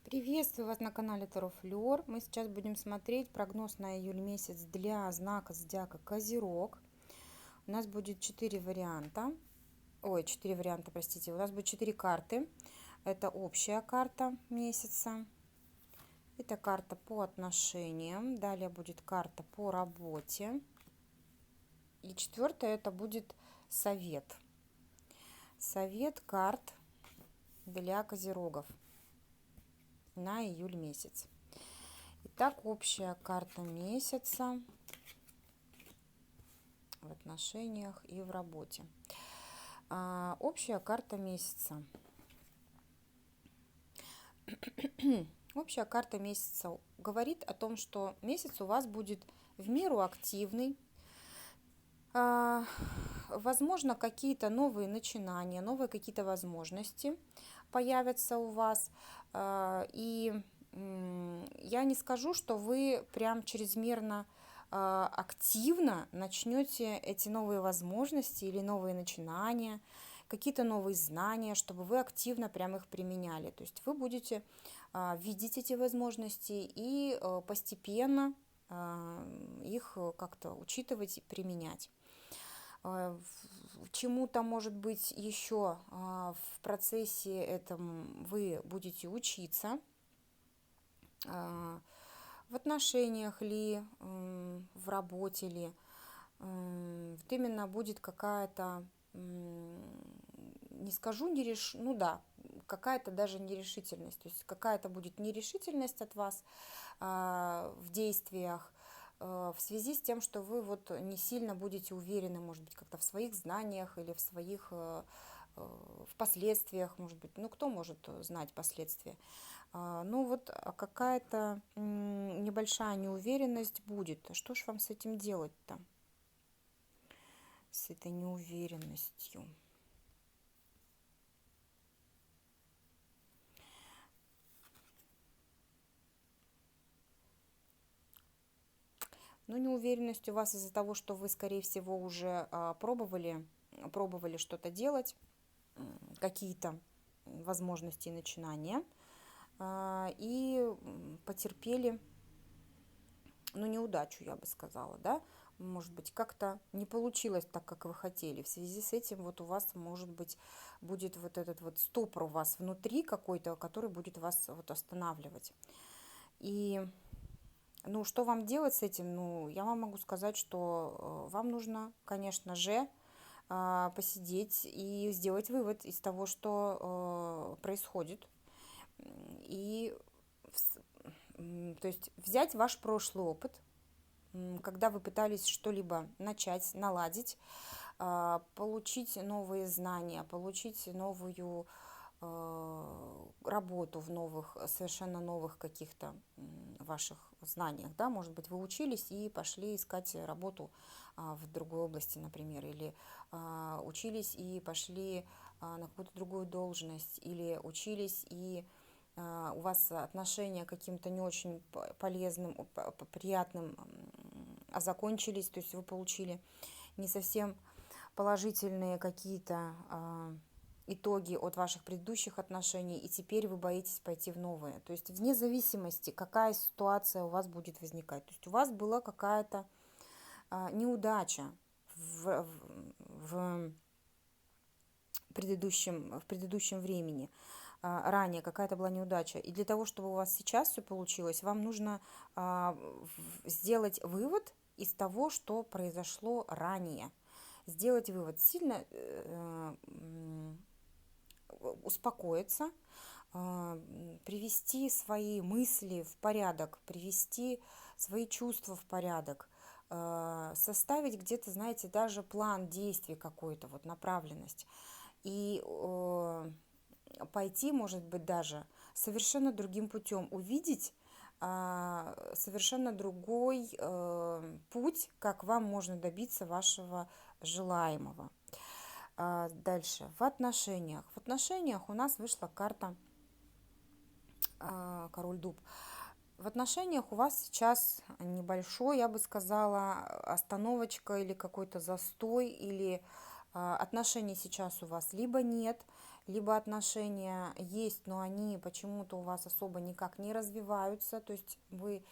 Приветствую вас на канале Таро Флёр. Мы сейчас будем смотреть прогноз на июль месяц для знака зодиака Козерог. У нас будет 4 варианта. Ой, 4 варианта, простите. У нас будет 4 карты. Это общая карта месяца. Это карта по отношениям. Далее будет карта по работе. И четвертое это будет совет. Совет карт для козерогов на июль месяц. Итак, общая карта месяца в отношениях и в работе. Общая карта месяца. Общая карта месяца говорит о том, что месяц у вас будет в меру активный. Возможно, какие-то новые начинания, новые какие-то возможности появятся у вас. И я не скажу, что вы прям чрезмерно активно начнете эти новые возможности или новые начинания, какие-то новые знания, чтобы вы активно прям их применяли. То есть вы будете видеть эти возможности и постепенно их как-то учитывать и применять. Чему-то, может быть, еще в процессе этом вы будете учиться, в отношениях ли, в работе ли. Вот именно будет какая-то, не скажу, ну да, какая-то даже нерешительность. То есть какая-то будет нерешительность от вас в действиях, в связи с тем, что вы вот не сильно будете уверены, может быть, как-то в своих знаниях или в своих в последствиях, может быть, ну кто может знать последствия. Ну вот какая-то небольшая неуверенность будет. Что ж вам с этим делать-то? С этой неуверенностью. Ну, неуверенность у вас из-за того, что вы, скорее всего, уже пробовали что-то делать, какие-то возможности и начинания, и потерпели, ну, неудачу, я бы сказала, да, может быть, как-то не получилось так, как вы хотели. В связи с этим вот у вас, может быть, будет вот этот вот стопор у вас внутри какой-то, который будет вас вот останавливать. И ну, что вам делать с этим? Ну, я вам могу сказать, что вам нужно, конечно же, посидеть и сделать вывод из того, что происходит. И, то есть, взять ваш прошлый опыт, когда вы пытались что-либо начать, наладить, получить новые знания, получить новую работу в новых, совершенно новых каких-то ваших знаниях, да, может быть, вы учились и пошли искать работу в другой области, например, или учились и пошли на какую-то другую должность, или учились и у вас отношения каким-то не очень полезным, приятным закончились, то есть вы получили не совсем положительные какие-то итоги от ваших предыдущих отношений, и теперь вы боитесь пойти в новые. То есть вне зависимости, какая ситуация у вас будет возникать. То есть у вас была какая-то неудача в предыдущем времени, ранее какая-то была неудача. И для того, чтобы у вас сейчас все получилось, вам нужно сделать вывод из того, что произошло ранее. Сделать вывод, сильно успокоиться, привести свои мысли в порядок, привести свои чувства в порядок, составить где-то, знаете, даже план действий какой-то, вот направленность. И пойти, может быть, даже совершенно другим путем, увидеть совершенно другой путь, как вам можно добиться вашего желаемого. Дальше, в отношениях. В отношениях у нас вышла карта Король Дуб. В отношениях у вас сейчас небольшой, я бы сказала, остановочка или какой-то застой, или отношений сейчас у вас либо нет, либо отношения есть, но они почему-то у вас особо никак не развиваются, то есть вы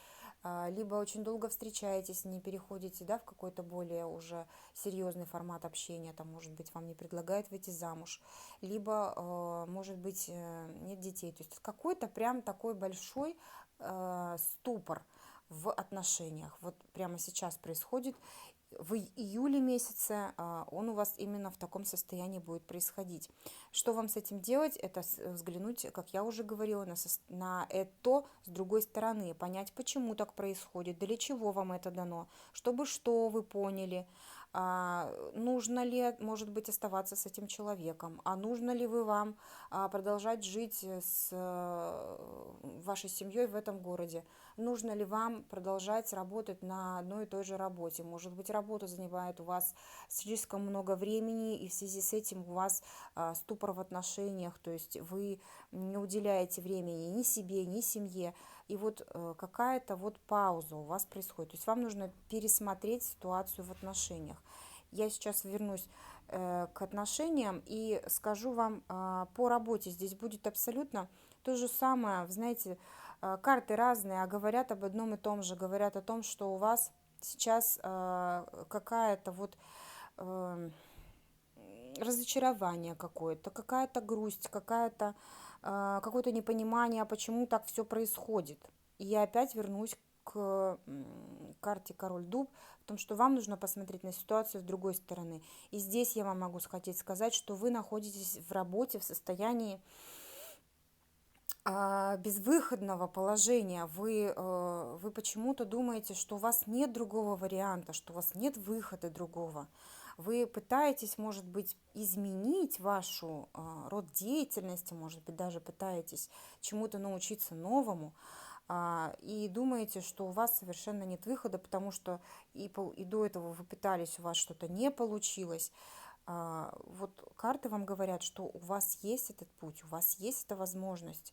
либо очень долго встречаетесь, не переходите, да, в какой-то более уже серьезный формат общения, там, может быть, вам не предлагают выйти замуж, либо, может быть, нет детей. То есть какой-то прям такой большой ступор в отношениях. Вот прямо сейчас происходит. В июле месяце он у вас именно в таком состоянии будет происходить. Что вам с этим делать? Это взглянуть, как я уже говорила, на это с другой стороны, понять, почему так происходит, для чего вам это дано, чтобы что вы поняли, нужно ли, может быть, оставаться с этим человеком, а нужно ли вы вам продолжать жить с вашей семьей в этом городе, нужно ли вам продолжать работать на одной и той же работе. Может быть, работа занимает у вас слишком много времени, и в связи с этим у вас ступор в отношениях, то есть вы не уделяете времени ни себе, ни семье. И вот какая-то вот пауза у вас происходит. То есть вам нужно пересмотреть ситуацию в отношениях. Я сейчас вернусь к отношениям и скажу вам по работе. Здесь будет абсолютно то же самое. Вы знаете, карты разные, а говорят об одном и том же. Говорят о том, что у вас сейчас какая-то вот разочарование какое-то, какая-то грусть, какое-то непонимание, почему так все происходит. И я опять вернусь к карте Король Дуб, в том, что вам нужно посмотреть на ситуацию с другой стороны. И здесь я вам могу хотеть сказать, что вы находитесь в работе в состоянии безвыходного положения. Вы почему-то думаете, что у вас нет другого варианта, что у вас нет выхода другого. Вы пытаетесь, может быть, изменить вашу род деятельности, может быть, даже пытаетесь чему-то научиться новому, и думаете, что у вас совершенно нет выхода, потому что и до этого вы пытались, у вас что-то не получилось. Вот карты вам говорят, что у вас есть этот путь, у вас есть эта возможность.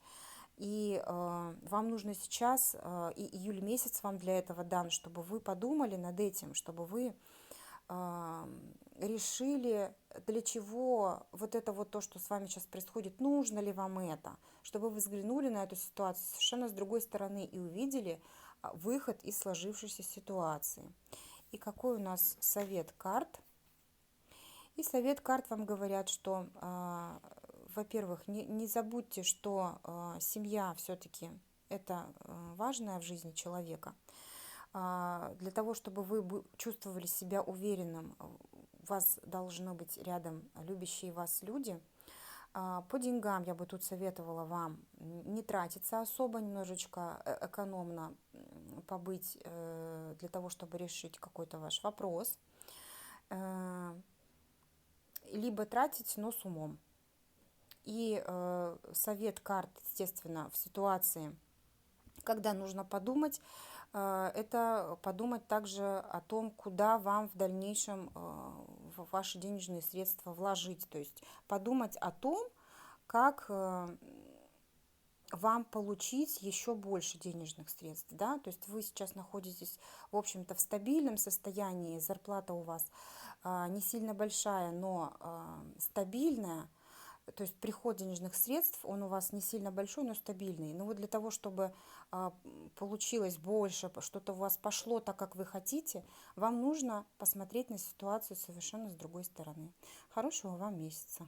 И вам нужно сейчас, и июль месяц вам для этого дан, чтобы вы подумали над этим, чтобы вы решили, для чего вот это вот то, что с вами сейчас происходит, нужно ли вам это, чтобы вы взглянули на эту ситуацию совершенно с другой стороны и увидели выход из сложившейся ситуации. И какой у нас совет карт? И совет карт вам говорят, что, во-первых, не забудьте, что семья все-таки это важное в жизни человека. Для того, чтобы вы чувствовали себя уверенным, у вас должны быть рядом любящие вас люди. По деньгам я бы тут советовала вам не тратиться особо, немножечко экономно побыть для того, чтобы решить какой-то ваш вопрос. Либо тратить, но с умом. И совет карт, естественно, в ситуации, когда нужно подумать, это подумать также о том, куда вам в дальнейшем ваши денежные средства вложить. То есть подумать о том, как вам получить еще больше денежных средств. Да? То есть вы сейчас находитесь, в общем-то, в стабильном состоянии, зарплата у вас не сильно большая, но стабильная. То есть приход денежных средств, он у вас не сильно большой, но стабильный. Но вот для того, чтобы получилось больше, что-то у вас пошло так, как вы хотите, вам нужно посмотреть на ситуацию совершенно с другой стороны. Хорошего вам месяца!